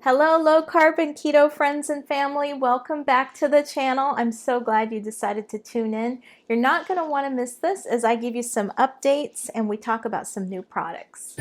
Hello, low carb and keto friends and family. Welcome back to the channel. I'm so glad you decided to tune in. You're not going to want to miss this as I give you some updates and we talk about some new products.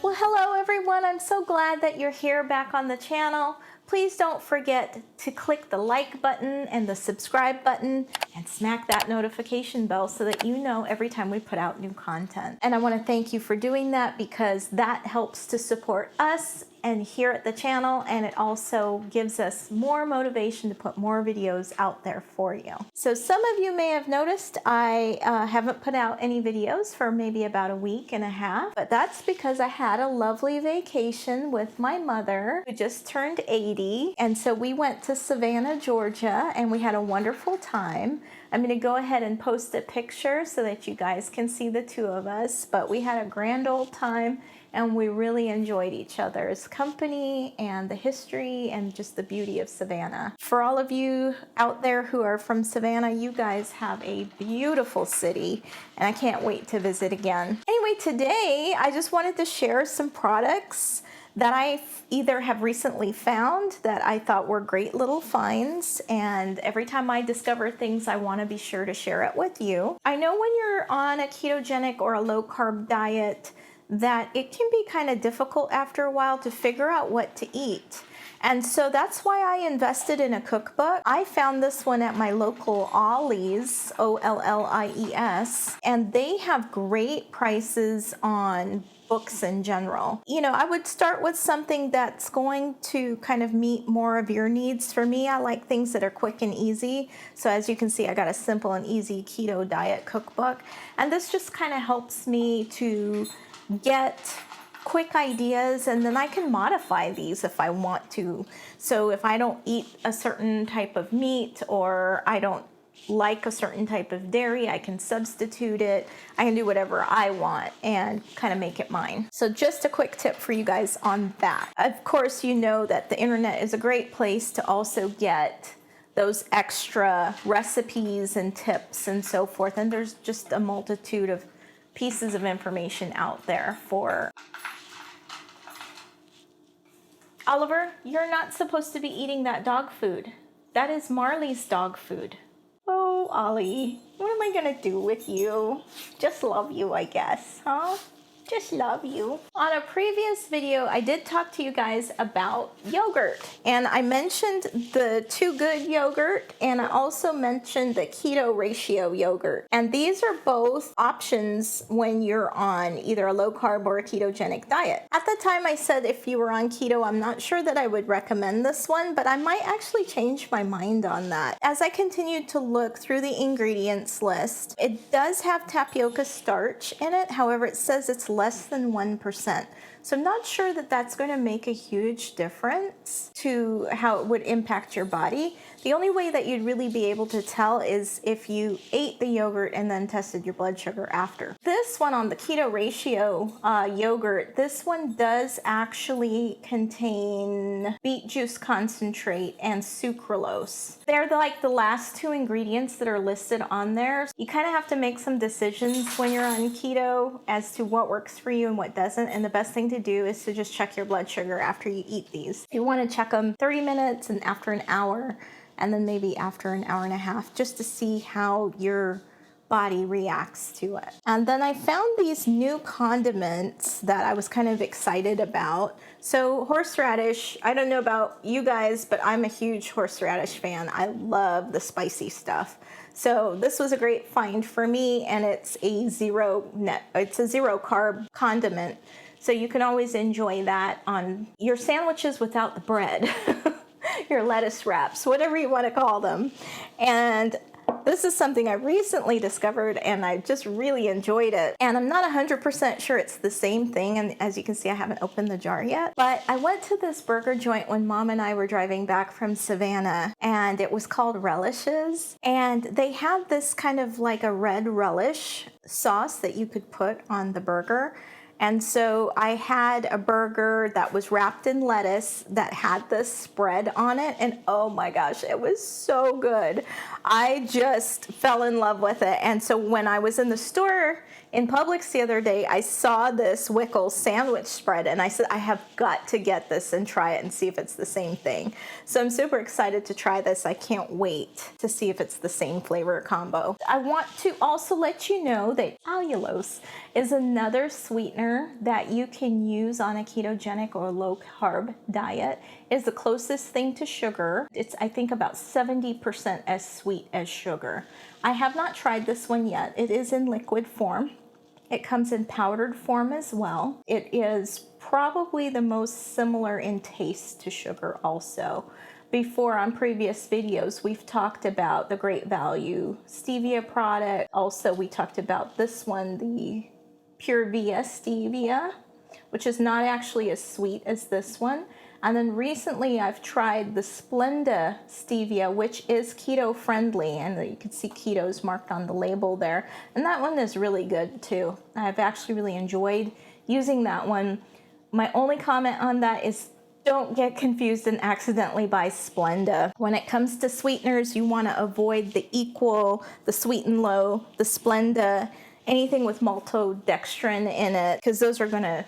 Well, hello everyone. I'm so glad that you're here back on the channel. Please don't forget to click the like button and the subscribe button and smack that notification bell so that you know every time we put out new content. And I want to thank you for doing that because that helps to support us and here at the channel, and it also gives us more motivation to put more videos out there for you. So some of you may have noticed I haven't put out any videos for maybe about a week and a half, but that's because I had a lovely vacation with my mother who just turned 80, and so we went to Savannah, Georgia, and we had a wonderful time. I'm going to go ahead and post a picture so that you guys can see the two of us, but we had a grand old time and we really enjoyed each other's company and the history and just the beauty of Savannah. For all of you out there who are from Savannah, you guys have a beautiful city and I can't wait to visit again. Anyway, today I just wanted to share some products that I either have recently found that I thought were great little finds, and every time I discover things I want to be sure to share it with you. I know when you're on a ketogenic or a low carb diet that it can be kind of difficult after a while to figure out what to eat. And so that's why I invested in a cookbook. I found this one at my local Ollie's, O-L-L-I-E-S, and they have great prices on books in general. You know, I would start with something that's going to kind of meet more of your needs. For me, I like things that are quick and easy. So as you can see, I got a simple and easy keto diet cookbook. And this just kind of helps me to get quick ideas, and then I can modify these if I want to. So if I don't eat a certain type of meat or I don't like a certain type of dairy, I can substitute it. I can do whatever I want and kind of make it mine. So just a quick tip for you guys on that. Of course, you know that the internet is a great place to also get those extra recipes and tips and so forth. And there's just a multitude of pieces of information out there for. Oliver, you're not supposed to be eating that dog food. That is Marley's dog food. Oh, Ollie, what am I gonna do with you? Just love you, I guess, huh? Just love you. On a previous video, I did talk to you guys about yogurt, and I mentioned the Too Good yogurt, and I also mentioned the keto ratio yogurt. And these are both options when you're on either a low carb or a ketogenic diet. At the time I said if you were on keto, I'm not sure that I would recommend this one, but I might actually change my mind on that. As I continued to look through the ingredients list, it does have tapioca starch in it. However, it says it's less than 1%. So I'm not sure that that's going to make a huge difference to how it would impact your body. The only way that you'd really be able to tell is if you ate the yogurt and then tested your blood sugar after. This one on the keto ratio yogurt, this one does actually contain beet juice concentrate and sucralose. They're like the last two ingredients that are listed on there. You kind of have to make some decisions when you're on keto as to what works for you and what doesn't. And the best thing to do is to just check your blood sugar after you eat these. You want to check them 30 minutes and after an hour, and then maybe after an hour and a half, just to see how your body reacts to it. And then I found these new condiments that I was kind of excited about. So horseradish, I don't know about you guys, but I'm a huge horseradish fan. I love the spicy stuff. So this was a great find for me, and it's a zero carb condiment. So you can always enjoy that on your sandwiches without the bread, your lettuce wraps, whatever you want to call them. And this is something I recently discovered and I just really enjoyed it. And I'm not 100% sure it's the same thing. And as you can see, I haven't opened the jar yet. But I went to this burger joint when Mom and I were driving back from Savannah, and it was called Relishes. And they had this kind of like a red relish sauce that you could put on the burger. And so I had a burger that was wrapped in lettuce that had this spread on it. And oh my gosh, it was so good. I just fell in love with it. And so when I was in the store in Publix the other day, I saw this Wickles sandwich spread and I said, I have got to get this and try it and see if it's the same thing. So I'm super excited to try this. I can't wait to see if it's the same flavor combo. I want to also let you know that allulose is another sweetener that you can use on a ketogenic or low carb diet. It's the closest thing to sugar. It's, I think, about 70% as sweet as sugar. I have not tried this one yet. It is in liquid form. It comes in powdered form as well. It is probably the most similar in taste to sugar also. Before, on previous videos, we've talked about the Great Value stevia product. Also, we talked about this one, the Pure Via stevia, which is not actually as sweet as this one. And then recently I've tried the Splenda stevia, which is keto friendly, and you can see keto's marked on the label there. And that one is really good too. I've actually really enjoyed using that one. My only comment on that is don't get confused and accidentally buy Splenda. When it comes to sweeteners, you want to avoid the Equal, the Sweet and Low, the Splenda, anything with maltodextrin in it, because those are going to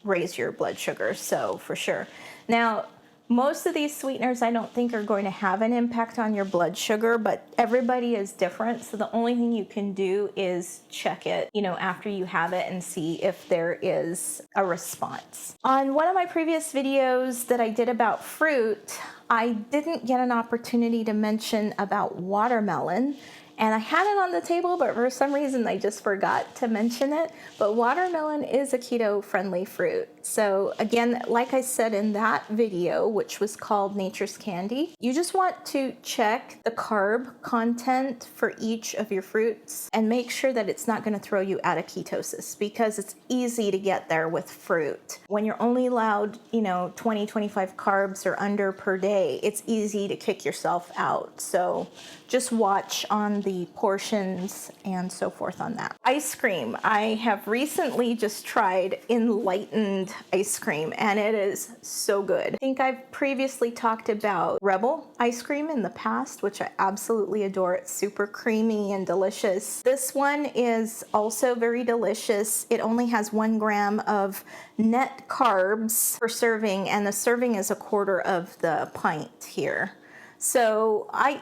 raise your blood sugar, so for sure. Now, most of these sweeteners I don't think are going to have an impact on your blood sugar, but everybody is different, so the only thing you can do is check it, after you have it and see if there is a response. On one of my previous videos that I did about fruit, I didn't get an opportunity to mention about watermelon. And I had it on the table, but for some reason I just forgot to mention it. But watermelon is a keto-friendly fruit. So again, like I said in that video, which was called Nature's Candy, you just want to check the carb content for each of your fruits and make sure that it's not going to throw you out of ketosis, because it's easy to get there with fruit. When you're only allowed, 20, 25 carbs or under per day, it's easy to kick yourself out. So just watch on the portions and so forth on that. Ice cream. I have recently just tried Enlighten ice cream and it is so good. I think I've previously talked about Rebel ice cream in the past, which I absolutely adore. It's super creamy and delicious. This one is also very delicious. It only has 1 gram of net carbs per serving, and the serving is 1/4 of the pint here. So I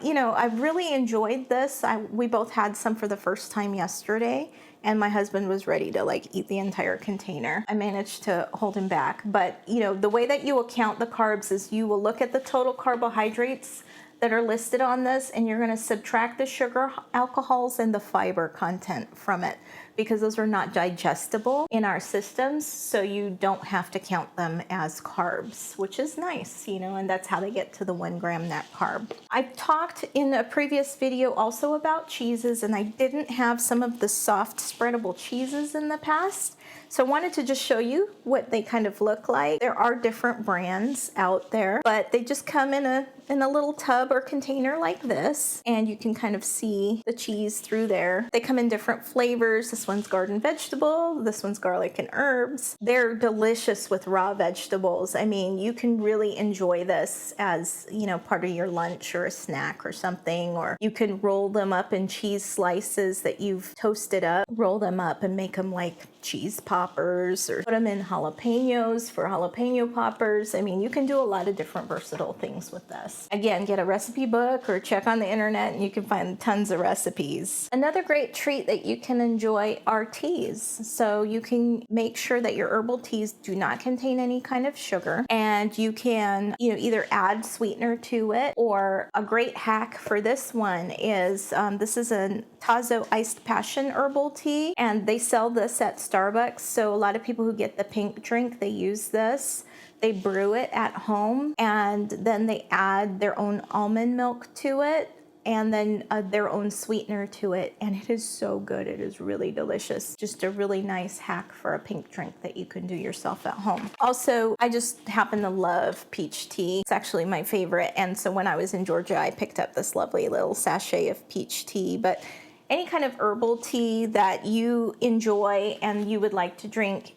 really enjoyed this. We both had some for the first time yesterday, and my husband was ready to eat the entire container. I managed to hold him back. But the way that you will count the carbs is you will look at the total carbohydrates that are listed on this, and you're going to subtract the sugar, alcohols, and the fiber content from it, because those are not digestible in our systems, so you don't have to count them as carbs, which is nice, and that's how they get to the 1 gram net carb. I've talked in a previous video also about cheeses, and I didn't have some of the soft spreadable cheeses in the past. So I wanted to just show you what they kind of look like. There are different brands out there, but they just come in a little tub or container like this, and you can kind of see the cheese through there. They come in different flavors. This one's garden vegetable, this one's garlic and herbs. They're delicious with raw vegetables. I mean, you can really enjoy this as, part of your lunch or a snack or something, or you can roll them up in cheese slices that you've toasted up, roll them up and make them like cheese poppers, or put them in jalapenos for jalapeno poppers. I mean, you can do a lot of different versatile things with this. Again, get a recipe book or check on the internet and you can find tons of recipes. Another great treat that you can enjoy are teas. So you can make sure that your herbal teas do not contain any kind of sugar, and you can either add sweetener to it, or a great hack for this one is this is a Tazo Iced Passion herbal tea, and they sell this at Starbucks. So a lot of people who get the pink drink, they use this. They brew it at home, and then they add their own almond milk to it, and then their own sweetener to it, and it is so good. It is really delicious. Just a really nice hack for a pink drink that you can do yourself at home. Also, I just happen to love peach tea. It's actually my favorite, and so when I was in Georgia, I picked up this lovely little sachet of peach tea, but any kind of herbal tea that you enjoy and you would like to drink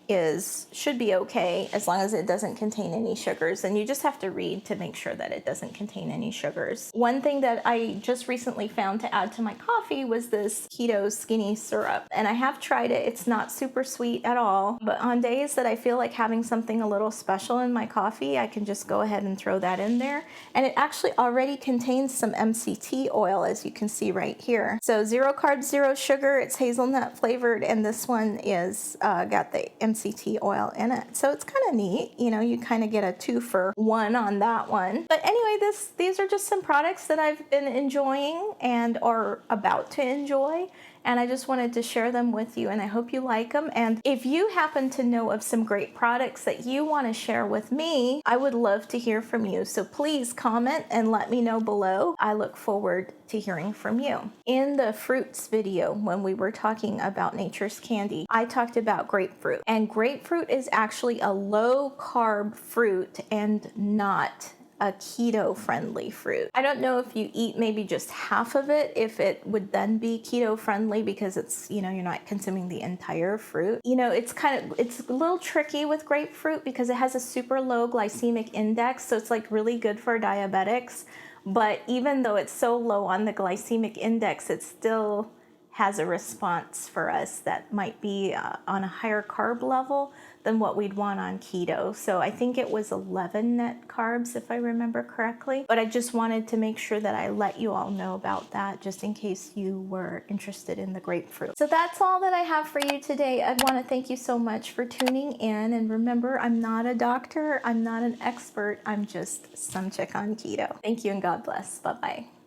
should be okay, as long as it doesn't contain any sugars. And you just have to read to make sure that it doesn't contain any sugars. One thing that I just recently found to add to my coffee was this keto skinny syrup. And I have tried it. It's not super sweet at all, but on days that I feel like having something a little special in my coffee, I can just go ahead and throw that in there. And it actually already contains some MCT oil, as you can see right here. So 0 carbs, 0 sugar, it's hazelnut flavored, and this one is got the MCT oil in it. So it's kind of neat. You know, you kind of get a 2 for 1 on that one. But anyway, these are just some products that I've been enjoying and are about to enjoy. And I just wanted to share them with you, and I hope you like them. And if you happen to know of some great products that you want to share with me, I would love to hear from you. So please comment and let me know below. I look forward to hearing from you. In the fruits video, when we were talking about nature's candy, I talked about grapefruit. And grapefruit is actually a low carb fruit and not a keto friendly fruit. I don't know if you eat maybe just half of it, if it would then be keto friendly, because it's, you know, you're not consuming the entire fruit. You know, it's a little tricky with grapefruit because it has a super low glycemic index. So it's like really good for diabetics. But even though it's so low on the glycemic index, it still has a response for us that might be on a higher carb level than what we'd want on keto. So I think it was 11 net carbs, if I remember correctly. But I just wanted to make sure that I let you all know about that, just in case you were interested in the grapefruit. So that's all that I have for you today. I want to thank you so much for tuning in. And remember, I'm not a doctor, I'm not an expert, I'm just some chick on keto. Thank you and God bless. Bye-bye.